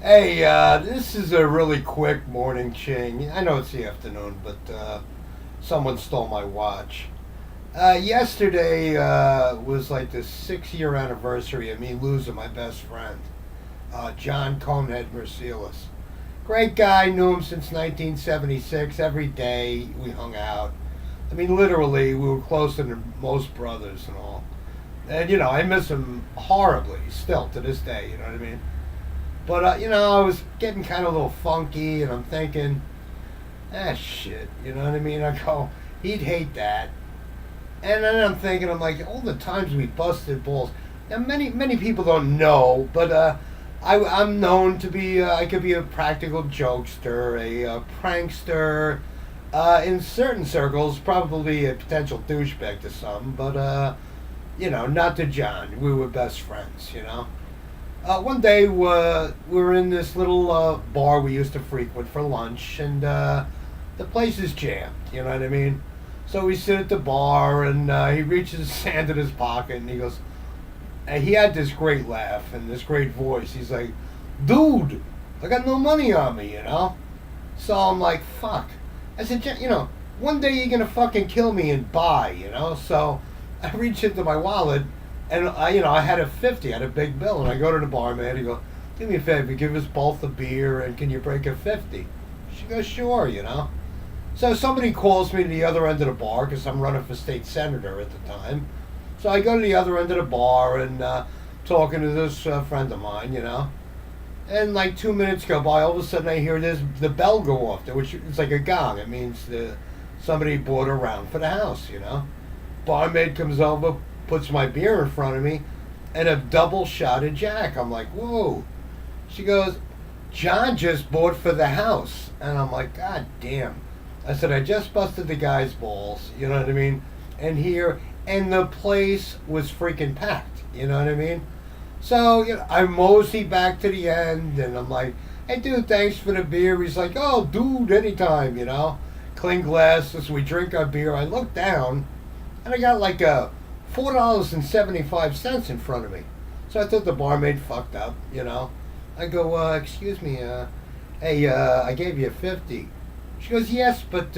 Hey, this is a really quick morning ching. I know it's the afternoon, but someone stole my watch. Yesterday was like the 6 year anniversary of me losing my best friend, John Conehead Merciless. Great guy, knew him since 1976. Every day we hung out. I mean, literally, we were closer than most brothers and all. And, I miss him horribly still to this day, you know what I mean? But I was getting kind of a little funky, and I'm thinking, shit, you know what I mean? I go, he'd hate that, and then I'm thinking, I'm like, all the times we busted balls. Now, many people don't know, but I'm known to be, I could be a practical jokester, a prankster. In certain circles, probably a potential douchebag to some, but not to John. We were best friends, you know. One day we were in this little bar we used to frequent for lunch, and the place is jammed. You know what I mean? So we sit at the bar, and he reaches his hand in his pocket, and he goes, and he had this great laugh and this great voice. He's like, "Dude, I got no money on me," you know. So I'm like, "Fuck." I said, one day you're gonna fucking kill me and buy," you know. So I reach into my wallet, and I had a 50, I had a big bill, and I go to the barmaid. He go, "Do me a favor, give us both a beer, and can you break a 50?" She goes, "Sure," you know. So somebody calls me to the other end of the bar because I'm running for state senator at the time. So I go to the other end of the bar and talking to this friend of mine, you know. And like 2 minutes go by, all of a sudden I hear the bell go off, which it's like a gong. It means somebody bought a round for the house, you know. Barmaid comes over, puts my beer in front of me, and a double shot of Jack. I'm like, whoa. She goes, "John just bought for the house." And I'm like, God damn. I said, I just busted the guy's balls, you know what I mean? And the place was freaking packed, you know what I mean? So, I mosey back to the end, and I'm like, "Hey, dude, thanks for the beer." He's like, "Oh, dude, anytime," you know? Clean glasses, we drink our beer. I look down, and I got like a $4.75 in front of me. So I thought the barmaid fucked up, you know? I go, "Excuse me, hey, I gave you a 50. She goes, "Yes, but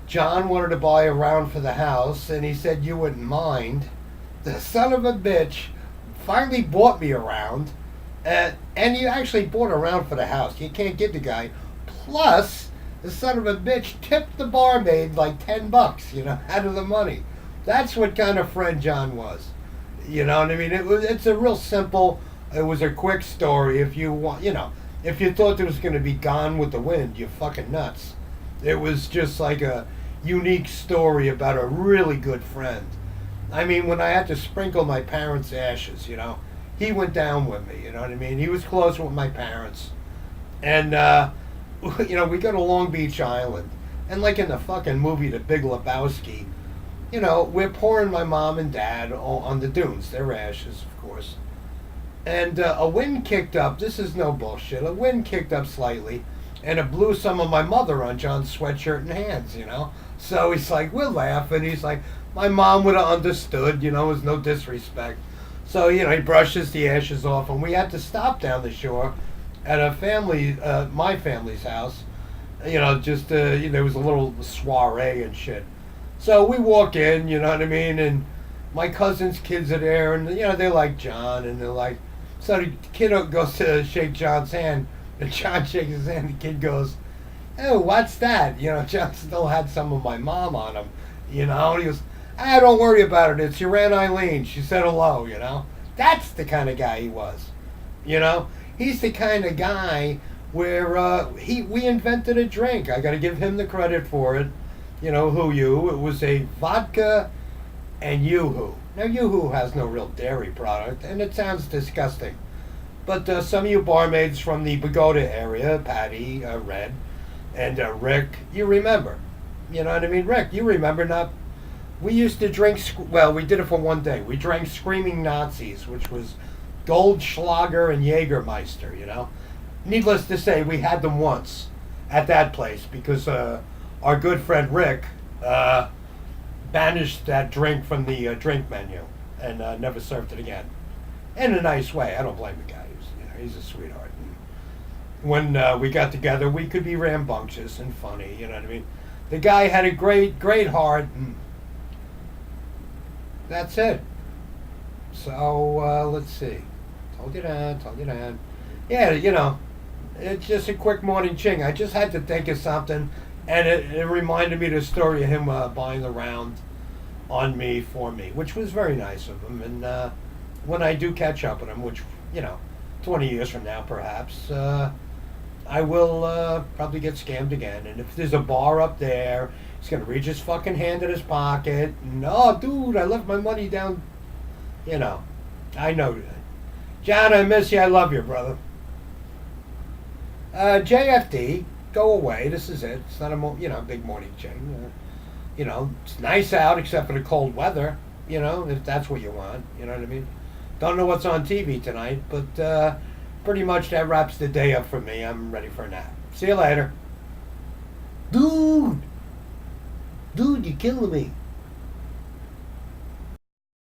John wanted to buy a round for the house, and he said you wouldn't mind." The son of a bitch finally bought me a round, and he actually bought a round for the house. You can't get the guy. Plus, the son of a bitch tipped the barmaid like $10, you know, out of the money. That's what kind of friend John was. You know what I mean? It's a real simple. It was a quick story. If you want, if you thought it was going to be Gone with the Wind, you're fucking nuts. It was just like a unique story about a really good friend. I mean, when I had to sprinkle my parents' ashes, he went down with me. You know what I mean? He was close with my parents, and we go to Long Beach Island, and like in the fucking movie The Big Lebowski, we're pouring my mom and dad on the dunes, their ashes, of course. And a wind kicked up. This is no bullshit. A wind kicked up slightly, and it blew some of my mother on John's sweatshirt and hands, So he's like, we're laughing. He's like, my mom would have understood, it was no disrespect. So, he brushes the ashes off, and we had to stop down the shore at my family's house. There was a little soiree and shit. So we walk in, you know what I mean, and my cousin's kids are there, and they like John, and they're like, so the kid goes to shake John's hand, and John shakes his hand, and the kid goes, "Oh, what's that?" John still had some of my mom on him, and he goes, "Don't worry about it, it's your Aunt Eileen, she said hello," That's the kind of guy he was, He's the kind of guy where we invented a drink. I got to give him the credit for it. It was a vodka and Yoo-hoo. Now, Yoo-hoo has no real dairy product, and it sounds disgusting. But some of you barmaids from the Pagoda area, Patty, Red, and Rick, you remember. You know what I mean? Rick, you remember not? We used to drink, we did it for one day. We drank Screaming Nazis, which was Goldschlager and Jägermeister, Needless to say, we had them once at that place because our good friend Rick banished that drink from the drink menu and never served it again. In a nice way. I don't blame the guy. He's a sweetheart. when we got together, we could be rambunctious and funny. You know what I mean? The guy had a great heart, and that's it. So let's see. Told you that. Told you that. Yeah, it's just a quick morning ching. I just had to think of something, and it reminded me of the story of him buying the round on me for me, which was very nice of him. And when I do catch up with him, which 20 years from now perhaps, I will probably get scammed again. And if there's a bar up there, he's gonna reach his fucking hand in his pocket. And, oh, dude, I left my money down. I know that. John, I miss you. I love you, brother. JFD, go away. This is it. It's not a big morning ching. It's nice out except for the cold weather. If that's what you want. You know what I mean? Don't know what's on TV tonight, but pretty much that wraps the day up for me. I'm ready for a nap. See you later. Dude, you're killing me.